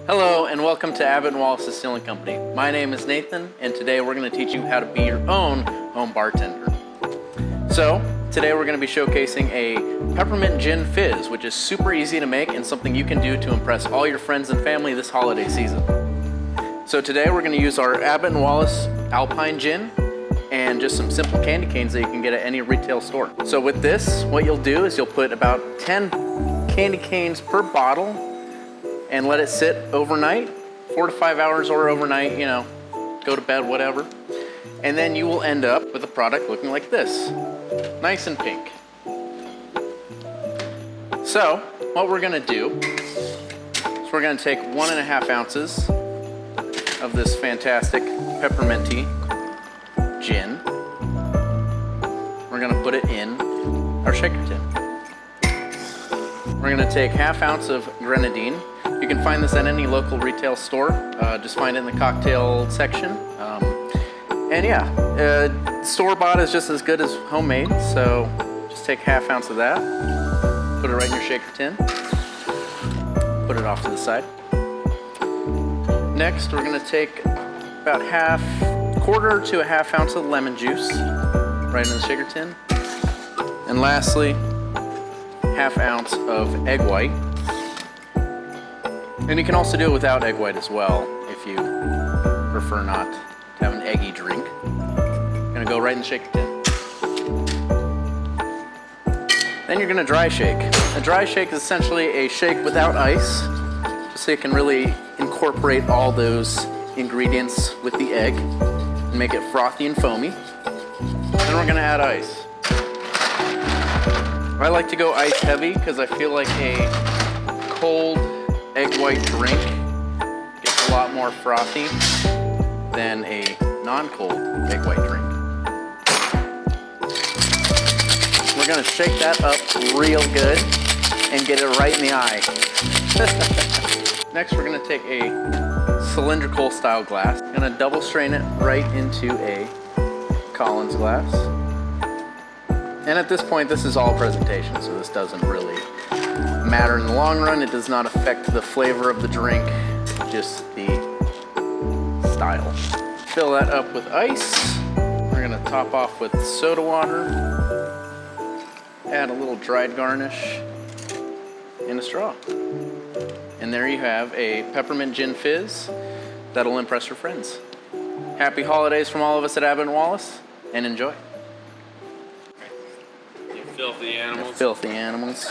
Hello and welcome to Abbott Wallace Distilling Company. My name is Nathan and today we're going to teach you how to be your own home bartender. So today we're going to be showcasing a Peppermint Gin Fizz, which is super easy to make and something you can do to impress all your friends and family this holiday season. So today we're going to use our Abbott Wallace Alpine Gin and just some simple candy canes that you can get at any retail store. So with this, what you'll do is you'll put about 10 candy canes per bottle and let it sit overnight, 4 to 5 hours or overnight, you know, go to bed, whatever. And then you will end up with a product looking like this, nice and pink. So what we're gonna do is we're gonna take 1.5 ounces of this fantastic pepperminty gin. We're gonna put it in our shaker tin. We're gonna take 1/2 ounce of grenadine. You can find this at any local retail store. Just find it in the cocktail section. And yeah, store-bought is just as good as homemade, so just take 1/2 ounce of that, put it right in your shaker tin, put it off to the side. Next, we're gonna take about 1/4 to 1/2 ounce of lemon juice right in the shaker tin. And lastly, 1/2 ounce of egg white. And you can also do it without egg white as well if you prefer not to have an eggy drink. Gonna go right in the shaker tin. Then you're gonna dry shake. A dry shake is essentially a shake without ice, so you can really incorporate all those ingredients with the egg and make it frothy and foamy. Then we're gonna add ice. I like to go ice heavy because I feel like a cold egg white drink gets a lot more frothy than a non-cold egg white drink. We're gonna shake that up real good and get it right in the eye. Next, we're gonna take a cylindrical style glass. Gonna double strain it right into a Collins glass. And at this point, this is all presentation, so this doesn't really matter in the long run. It does not affect the flavor of the drink, just the style. Fill that up with ice. We're gonna top off with soda water. Add a little dried garnish and a straw. And there you have a Peppermint Gin Fizz that'll impress your friends. Happy holidays from all of us at Abbott Wallace, and enjoy. You filthy animals. Filthy animals.